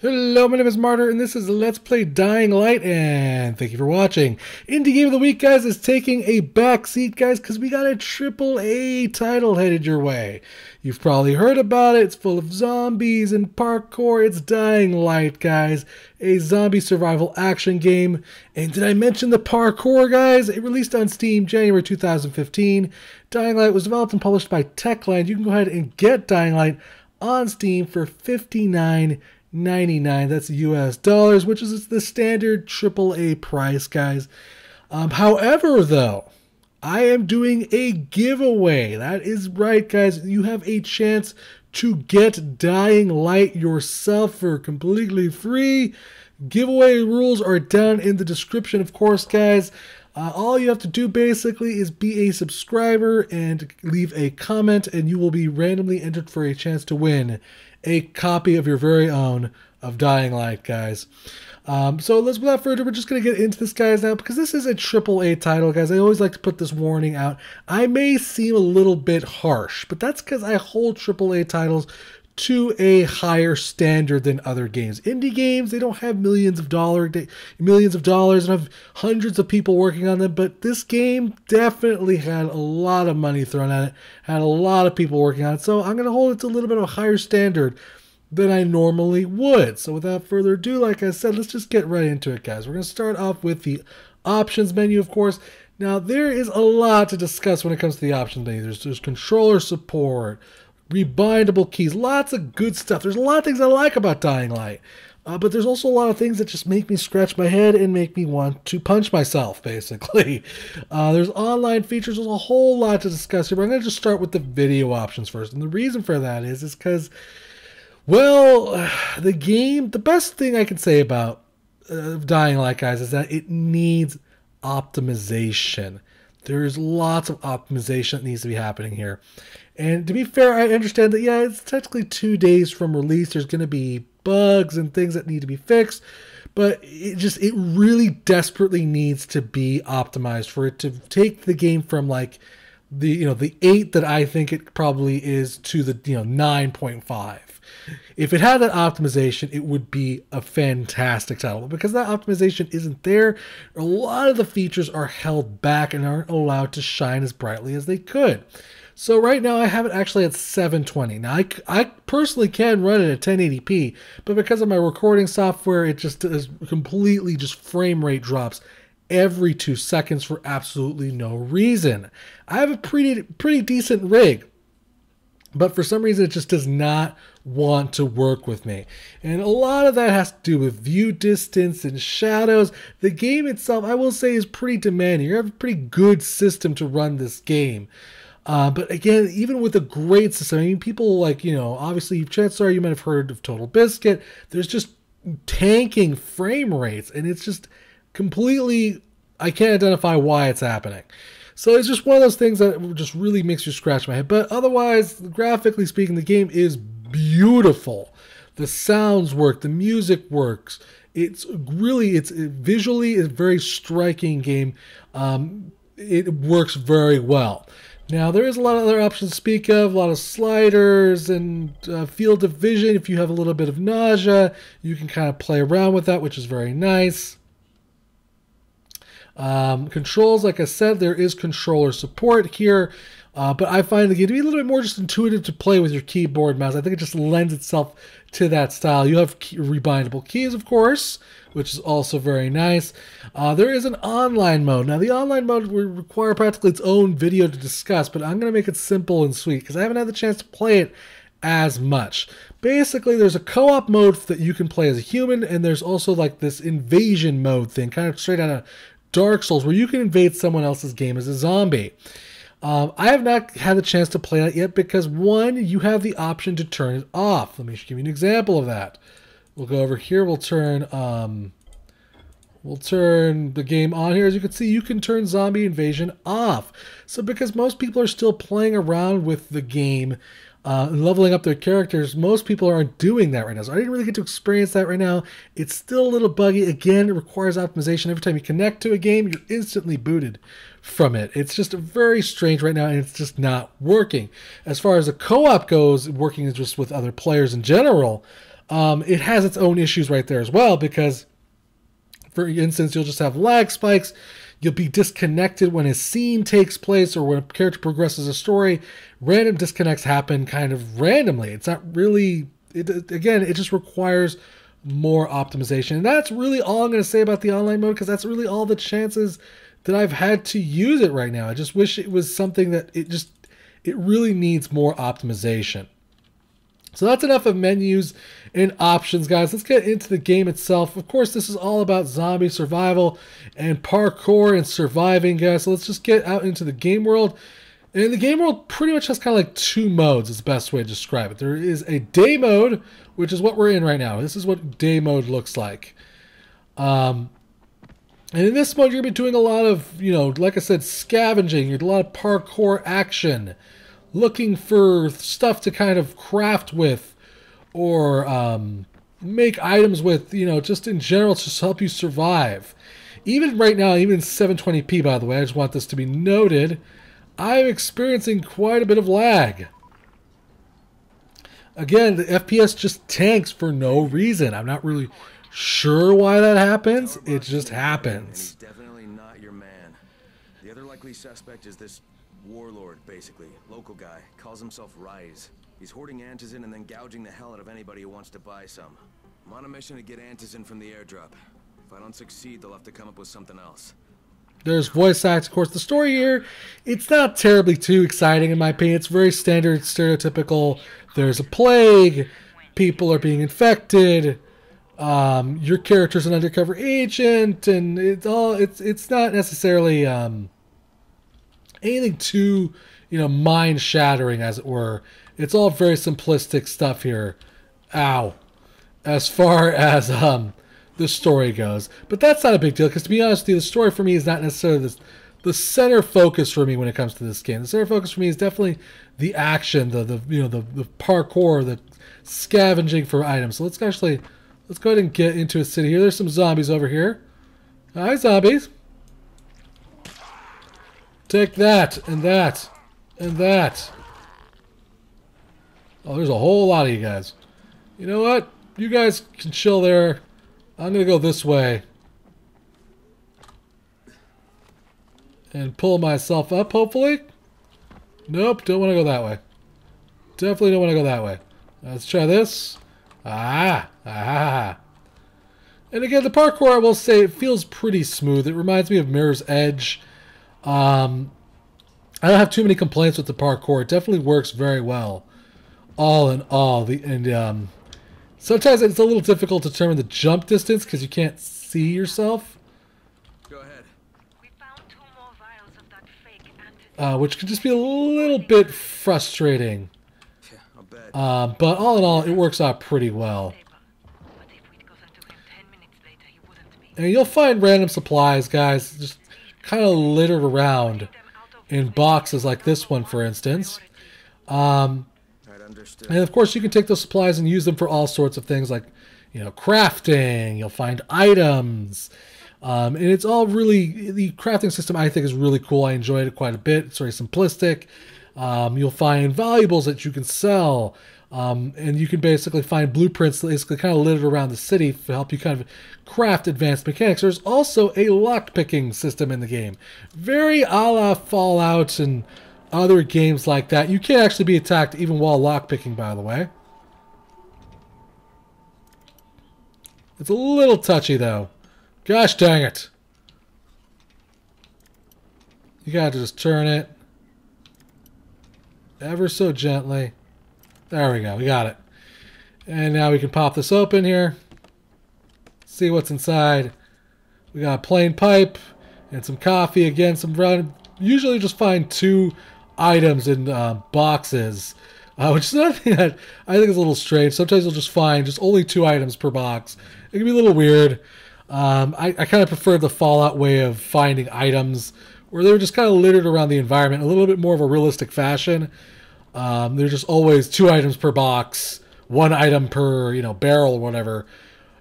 Hello, my name is Martyr, and this is Let's Play Dying Light, and thank you for watching. Indie Game of the Week, guys, is taking a back seat, guys, because we got a AAA title headed your way. You've probably heard about it. It's full of zombies and parkour. It's Dying Light, guys, a zombie survival action game. And did I mention the parkour, guys? It released on Steam January 2015. Dying Light was developed and published by Techland. You can go ahead and get Dying Light on Steam for $59.99. That's US dollars, which is the standard AAA price, guys. However, though, I am doing a giveaway. That is right, guys. You have a chance to get Dying Light yourself for completely free. Giveaway rules are down in the description, of course, guys. All you have to do basically is be a subscriber and leave a comment, and you will be randomly entered for a chance to win a copy of your very own of Dying Light, guys. So without further ado, we're just going to get into this, guys, now, because this is a AAA title, guys. I always like to put this warning out. I may seem a little bit harsh, but that's because I hold AAA titles to a higher standard than other games. Indie games, they don't have millions of dollars and have hundreds of people working on them, but this game definitely had a lot of money thrown at it, had a lot of people working on it, so I'm going to hold it to a little bit of a higher standard than I normally would. So without further ado, like I said, let's just get right into it, guys. We're going to start off with the options menu, of course. Now, there is a lot to discuss when it comes to the options menu. There's controller support, rebindable keys, lots of good stuff. There's a lot of things I like about Dying Light, but there's also a lot of things that just make me scratch my head and make me want to punch myself, basically. There's online features. There's a whole lot to discuss here, but I'm going to just start with the video options first. And the reason for that is because, well, the best thing I can say about Dying Light, guys, is that it needs optimization. There's lots of optimization that needs to be happening here. And to be fair, I understand that, yeah, it's technically 2 days from release. There's going to be bugs and things that need to be fixed, but it really desperately needs to be optimized for it to take the game from like the 8 that I think it probably is to the 9.5. If it had that optimization, it would be a fantastic title. But because that optimization isn't there, a lot of the features are held back and aren't allowed to shine as brightly as they could. So right now I have it actually at 720. Now I personally can run it at 1080p, but because of my recording software, it just is completely just frame rate drops every 2 seconds for absolutely no reason. I have a pretty decent rig, but for some reason it just does not want to work with me. And a lot of that has to do with view distance and shadows. The game itself, I will say, is pretty demanding. You have a pretty good system to run this game. But again, even with a great system, I mean, people like, obviously, chances are you might have heard of Total Biscuit. There's just tanking frame rates, and it's just completely, I can't identify why it's happening. So it's just one of those things that just really makes you scratch my head. But otherwise, graphically speaking, the game is beautiful. The sounds work, the music works. It's visually a very striking game. It works very well. Now, there is a lot of other options to speak of, a lot of sliders and field of vision. If you have a little bit of nausea, you can kind of play around with that, which is very nice. Controls, like I said, there is controller support here, but I find the game to be a little bit more just intuitive to play with your keyboard and mouse. I think it just lends itself to that style. You have rebindable keys, of course, which is also very nice. There is an online mode. Now, the online mode will require practically its own video to discuss, but I'm going to make it simple and sweet because I haven't had the chance to play it as much. Basically, there's a co-op mode that you can play as a human, and there's also like this invasion mode thing, kind of straight out of Dark Souls, where you can invade someone else's game as a zombie. I have not had the chance to play that yet because, one, you have the option to turn it off. Let me give you an example of that. We'll go over here. We'll turn the game on here. As you can see, you can turn zombie invasion off. So because most people are still playing around with the game, leveling up their characters, most people aren't doing that right now. So I didn't really get to experience that right now. It's still a little buggy. Again, it requires optimization. Every time you connect to a game, you're instantly booted from it. It's just very strange right now, and it's just not working. As far as the co-op goes, working just with other players in general, it has its own issues right there as well, because, for instance, you'll just have lag spikes. You'll be disconnected when a scene takes place or when a character progresses a story. Random disconnects happen kind of randomly. It's not really... Again, it just requires more optimization. And that's really all I'm going to say about the online mode, because that's really all the chances that I've had to use it right now. I just wish it was something that it really needs more optimization. So that's enough of menus and options, guys. Let's get into the game itself. Of course, this is all about zombie survival and parkour and surviving, guys. So let's just get out into the game world. And the game world pretty much has kind of like two modes is the best way to describe it. There is a day mode, which is what we're in right now. This is what day mode looks like. And in this mode, you're going to be doing a lot of, like I said, scavenging. You're doing a lot of parkour action, looking for stuff to kind of craft with or make items with, just in general to help you survive. Even right now, even in 720p, by the way, I just want this to be noted, I'm experiencing quite a bit of lag. Again, the FPS just tanks for no reason. I'm not really sure why that happens. It just happens. He's definitely not your man. The other likely suspect is this warlord, basically. Local guy. Calls himself Rise. He's hoarding antizin and then gouging the hell out of anybody who wants to buy some. I'm on a mission to get antizin from the airdrop. If I don't succeed, they'll have to come up with something else. There's voice acts. Of course, the story here, it's not terribly too exciting in my opinion. It's very standard, stereotypical. There's a plague. People are being infected. Your character's an undercover agent, and it's not necessarily anything too, mind-shattering, as it were. It's all very simplistic stuff here. Ow. As far as the story goes. But that's not a big deal, because to be honest with you, the story for me is not necessarily the center focus for me when it comes to this game. The center focus for me is definitely the action, the parkour, the scavenging for items. So let's go ahead and get into a city here. There's some zombies over here. Hi, zombies. Take that, and that, and that. Oh, there's a whole lot of you guys. You know what? You guys can chill there. I'm going to go this way. And pull myself up, hopefully. Nope, don't want to go that way. Definitely don't want to go that way. Let's try this. Ah. And again, the parkour, I will say, it feels pretty smooth. It reminds me of Mirror's Edge. I don't have too many complaints with the parkour. It definitely works very well. All in all, sometimes it's a little difficult to determine the jump distance because you can't see yourself. Go ahead. We found 2 more vials of that fake antizin. Which can just be a little bit frustrating. Yeah, I'll bet. But all in all, it works out pretty well. But if we'd gotten to him 10 minutes later, he wouldn't be. And you'll find random supplies, guys, just kind of littered around in boxes like this one, for instance. And of course, you can take those supplies and use them for all sorts of things like, crafting. You'll find items. And it's all really, the crafting system I think is really cool. I enjoyed it quite a bit. It's very simplistic. You'll find valuables that you can sell. And you can basically find blueprints that basically kind of littered around the city to help you kind of craft advanced mechanics. There's also a lockpicking system in the game. Very a la Fallout and other games like that. You can actually be attacked even while lockpicking, by the way. It's a little touchy, though. Gosh dang it. You gotta just turn it ever so gently. There we go. We got it. And now we can pop this open here. See what's inside. We got a plain pipe and some coffee. Again, usually just find 2 items in boxes, which is another thing that I think is a little strange. Sometimes you'll just find just only 2 items per box. It can be a little weird. I kind of prefer the Fallout way of finding items, where they're just kind of littered around the environment, a little bit more of a realistic fashion. There's just always 2 items per box, 1 item per barrel or whatever.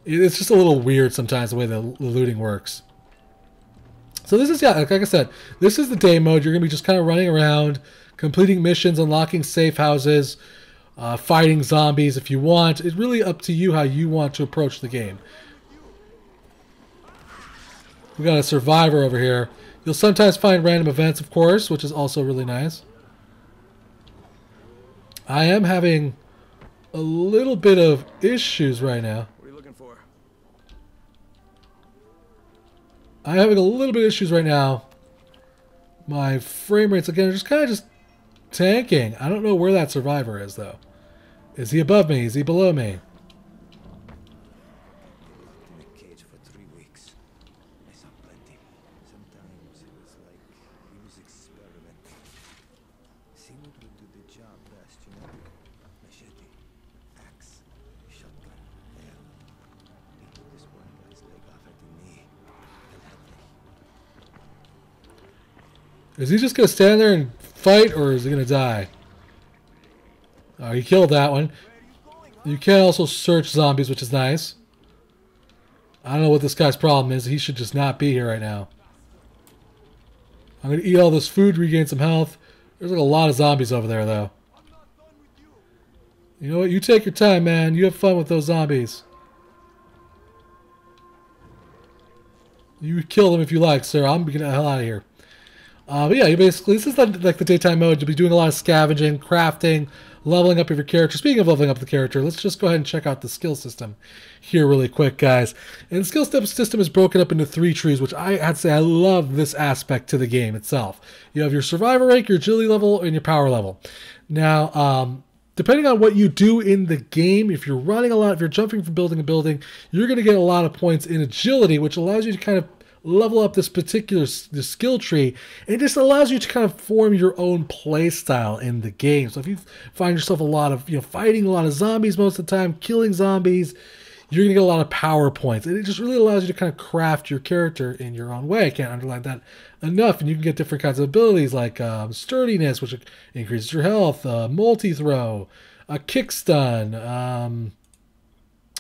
It's just a little weird sometimes the way the looting works. So this is, like I said, this is the day mode. You're going to be just kind of running around, completing missions, unlocking safe houses, fighting zombies if you want. It's really up to you how you want to approach the game. We got a survivor over here. You'll sometimes find random events, of course, which is also really nice. I am having a little bit of issues right now. What are you looking for? I'm having a little bit of issues right now. My frame rates, again, are just kind of just tanking. I don't know where that survivor is, though. Is he above me? Is he below me? In a cage for 3 weeks. I saw plenty. Sometimes it was like he was experimenting. See what would do the job best, you know? Machete, axe, shotgun, nail. He put this one guy's leg off at the knee and helped me. Is he just going to stand there and fight, or is he going to die? Oh, he killed that one. You can also search zombies, which is nice. I don't know what this guy's problem is. He should just not be here right now. I'm going to eat all this food, regain some health. There's like a lot of zombies over there, though. You know what? You take your time, man. You have fun with those zombies. You kill them if you like, sir. I'm getting the hell out of here. But yeah, you basically, this is like the daytime mode. You'll be doing a lot of scavenging, crafting, leveling up your character. Speaking of leveling up the character, let's just go ahead and check out the skill system here really quick, guys. And the skill system is broken up into 3 trees, which I had to say I love this aspect to the game itself. You have your survivor rank, your agility level, and your power level. Now, depending on what you do in the game, if you're running a lot, if you're jumping from building to building, you're going to get a lot of points in agility, which allows you to kind of level up this particular skill tree. It just allows you to kind of form your own play style in the game. So if you find yourself a lot of, fighting a lot of zombies most of the time, killing zombies, you're going to get a lot of power points. And it just really allows you to kind of craft your character in your own way. I can't underline that enough. And you can get different kinds of abilities like sturdiness, which increases your health, multi-throw, a kick stun,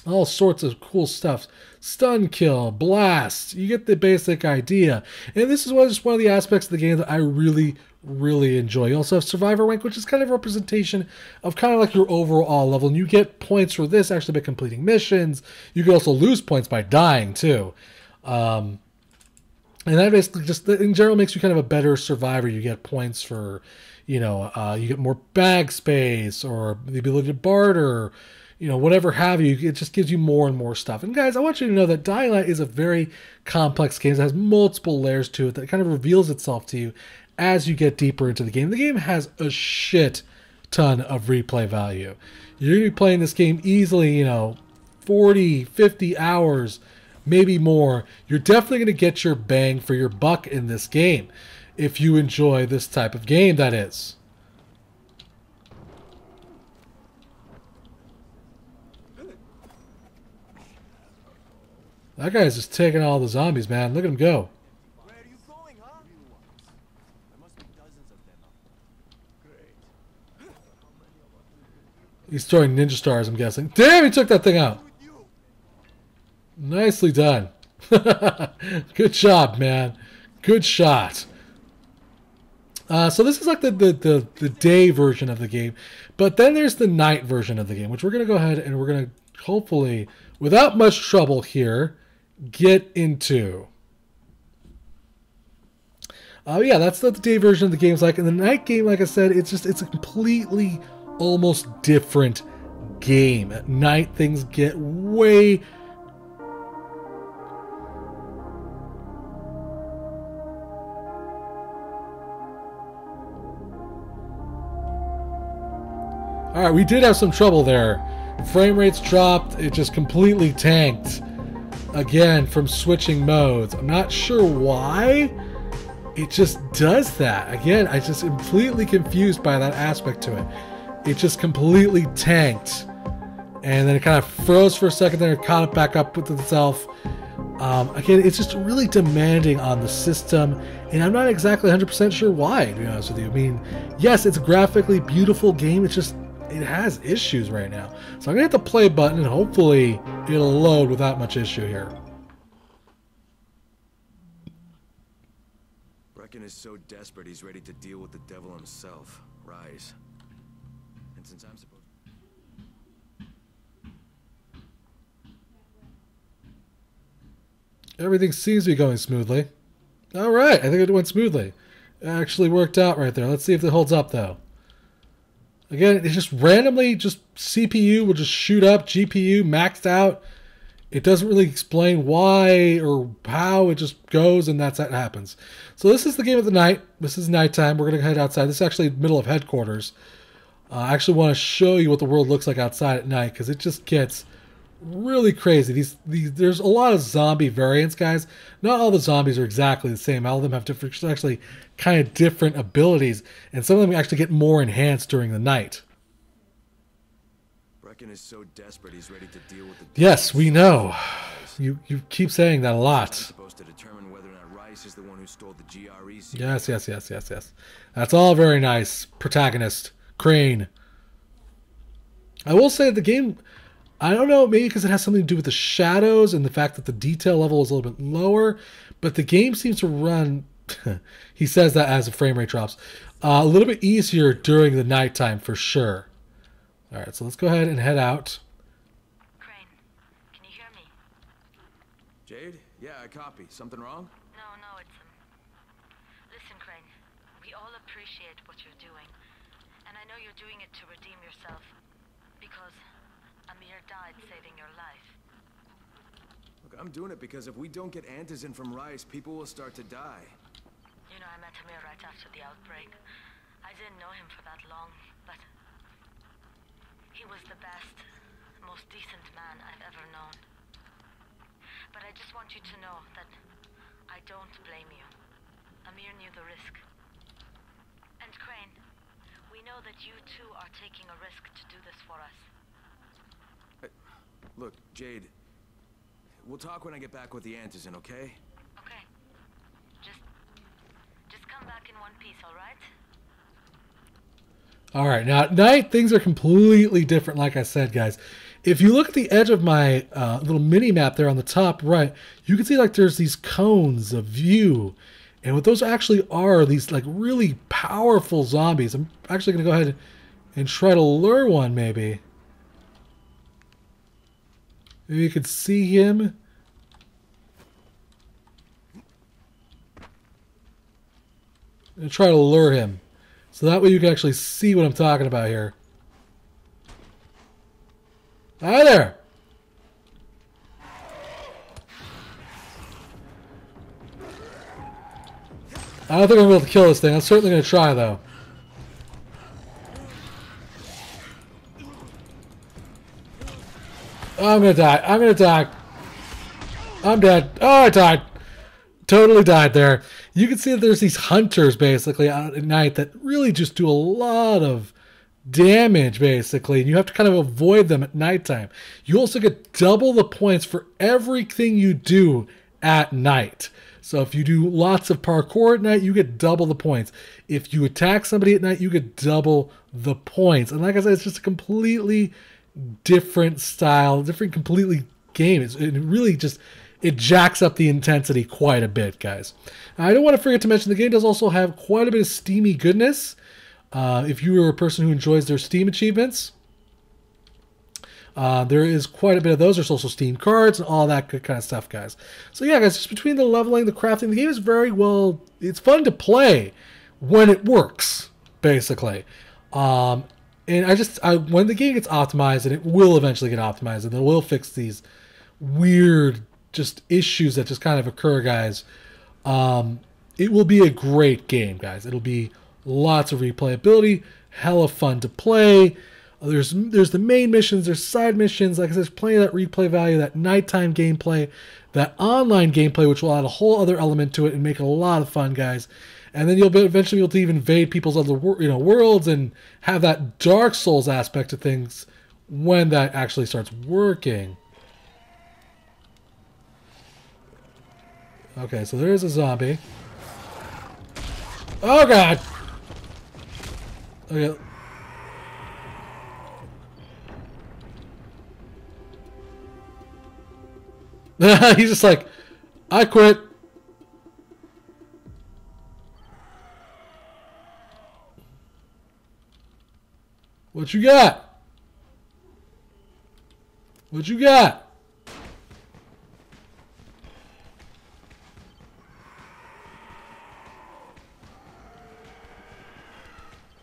all sorts of cool stuff. Stun kill, blast. You get the basic idea. And this is just one of the aspects of the game that I really, really enjoy. You also have survivor rank, which is kind of a representation of kind of like your overall level. And you get points for this actually by completing missions. You can also lose points by dying too. And that basically just, in general, makes you kind of a better survivor. You get points for, you get more bag space or the ability to barter, whatever have you. It just gives you more and more stuff. And guys, I want you to know that Dying Light is a very complex game. It has multiple layers to it that kind of reveals itself to you as you get deeper into the game. The game has a shit ton of replay value. You're going to be playing this game easily, 40, 50 hours, maybe more. You're definitely going to get your bang for your buck in this game if you enjoy this type of game, that is. That guy's just taking all the zombies, man. Look at him go. Where are you going, huh? There must be dozens of them. Great. He's throwing ninja stars, I'm guessing. Damn, he took that thing out. Nicely done. Good job, man. Good shot. So this is like the day version of the game. But then there's the night version of the game, which we're going to go ahead and we're going to hopefully, without much trouble here, get into. Yeah, that's what the day version of the game's like. And the night game, like I said, it's a completely almost different game. At night, things get way... Alright, we did have some trouble there. Frame rates dropped. It just completely tanked. Again, from switching modes. I'm not sure why. It just does that. Again, I just completely confused by that aspect to it. It just completely tanked. And then it kind of froze for a second, then it caught it back up with itself. Again, it's just really demanding on the system, and I'm not exactly 100% sure why, to be honest with you. I mean, yes, it's a graphically beautiful game, it's just, it has issues right now. So I'm going to hit the play button, and hopefully it'll load without much issue here. Brecken is so desperate he's ready to deal with the devil himself, Rise. And since I'm supposed... Everything seems to be going smoothly. All right, I think it went smoothly. It actually worked out right there. Let's see if it holds up, though. Again, it's just randomly, just CPU will just shoot up, GPU maxed out. It doesn't really explain why or how, it just goes and that's how it happens. So this is the game of the night. This is nighttime. We're going to head outside. This is actually the middle of headquarters. I actually want to show you what the world looks like outside at night because it just gets really crazy. There's a lot of zombie variants, guys. Not all the zombies are exactly the same. All of them have different, actually kind of different abilities, and some of them actually get more enhanced during the night. Brecken is so desperate he's ready to deal with the Yes, we know. You keep saying that a lot. supposed to determine whether or not Rice is the one who stole the GRE secret. Yes. That's all very nice. Protagonist Crane. I will say the game, I don't know, maybe because it has something to do with the shadows and the fact that the detail level is a little bit lower, but the game seems to run, he says that as the frame rate drops, a little bit easier during the nighttime for sure. All right, so let's go ahead and head out. Crane, can you hear me? Jade? Yeah, I copy. Something wrong? No, it's listen, Crane. We all appreciate what you're doing, and I know you're doing it to redeem yourself, because Amir died saving your life. Look, I'm doing it because if we don't get Antizin from Rice, people will start to die. You know, I met Amir right after the outbreak. I didn't know him for that long, but he was the best, most decent man I've ever known. But I just want you to know that I don't blame you. Amir knew the risk. And Crane, we know that you too are taking a risk to do this for us. Look, Jade, we'll talk when I get back with the Antizin, okay? Okay. Just come back in one piece, all right? All right, now at night, things are completely different, like I said, guys. If you look at the edge of my little mini map there on the top right, you can see like there's these cones of view. And what those actually are, these like really powerful zombies. I'm actually going to go ahead and try to lure one, maybe. Maybe you could see him. And try to lure him. So that way you can actually see what I'm talking about here. Hi there! I don't think I'm able to kill this thing. I'm certainly going to try, though. Oh, I'm going to die. I'm dead. Oh, I died. Totally died there. You can see that there's these hunters, basically, out at night that really just do a lot of damage, basically, and you have to kind of avoid them at nighttime. You also get double the points for everything you do at night. So if you do lots of parkour at night, you get double the points. If you attack somebody at night, you get double the points. And like I said, it's just a completely different style, different completely game. It really just, it jacks up the intensity quite a bit, guys. Now, I don't want to forget to mention the game does also have quite a bit of steamy goodness. If you are a person who enjoys their Steam achievements, there is quite a bit of those. There's also Steam cards and all that good kind of stuff, guys. So yeah, guys, just between the leveling, the crafting, the game is very well, it's fun to play when it works, basically. And when the game gets optimized, and it will eventually get optimized, and they will fix these weird just issues that just kind of occur, guys, it will be a great game, guys. It'll be lots of replayability, hella fun to play. There's the main missions, there's side missions, like I said, there's plenty of that replay value, that nighttime gameplay, that online gameplay, which will add a whole other element to it and make it a lot of fun, guys. And then you'll eventually be able to even invade people's other worlds and have that Dark Souls aspect to things when that actually starts working. Okay, so there is a zombie. Oh god! Okay. He's just like, I quit. What you got? What you got?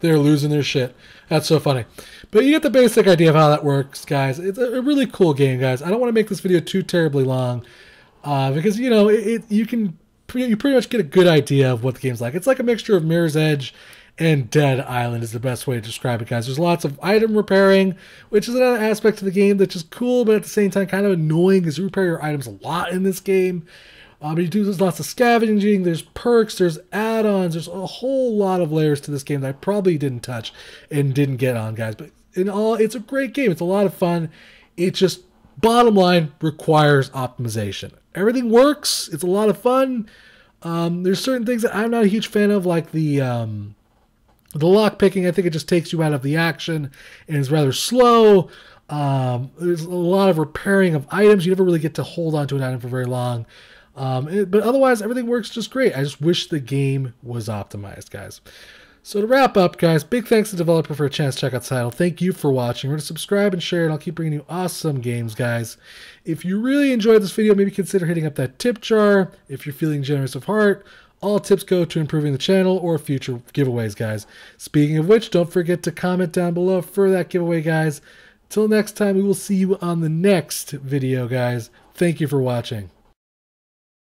They're losing their shit. That's so funny. But you get the basic idea of how that works, guys. It's a really cool game, guys. I don't want to make this video too terribly long because, you know, you pretty much get a good idea of what the game's like. It's like a mixture of Mirror's Edge and Dead Island is the best way to describe it, guys. There's lots of item repairing, which is another aspect of the game that's just cool, but at the same time kind of annoying because you repair your items a lot in this game. You do there's lots of scavenging, there's perks, there's add-ons, there's a whole lot of layers to this game that I probably didn't touch and didn't get on, guys. But in all, it's a great game. It's a lot of fun. It just, bottom line, requires optimization. Everything works. It's a lot of fun. There's certain things that I'm not a huge fan of, like the lock picking. I think it just takes you out of the action and is rather slow. There's a lot of repairing of items. You never really get to hold on to an item for very long. But otherwise, everything works just great. I just wish the game was optimized, guys. So to wrap up, guys, big thanks to the developer for a chance to check out the title. Thank you for watching. Remember to subscribe and share, and I'll keep bringing you awesome games, guys. If you really enjoyed this video, maybe consider hitting up that tip jar. If you're feeling generous of heart, all tips go to improving the channel or future giveaways, guys. Speaking of which, don't forget to comment down below for that giveaway, guys. Till next time, we will see you on the next video, guys. Thank you for watching.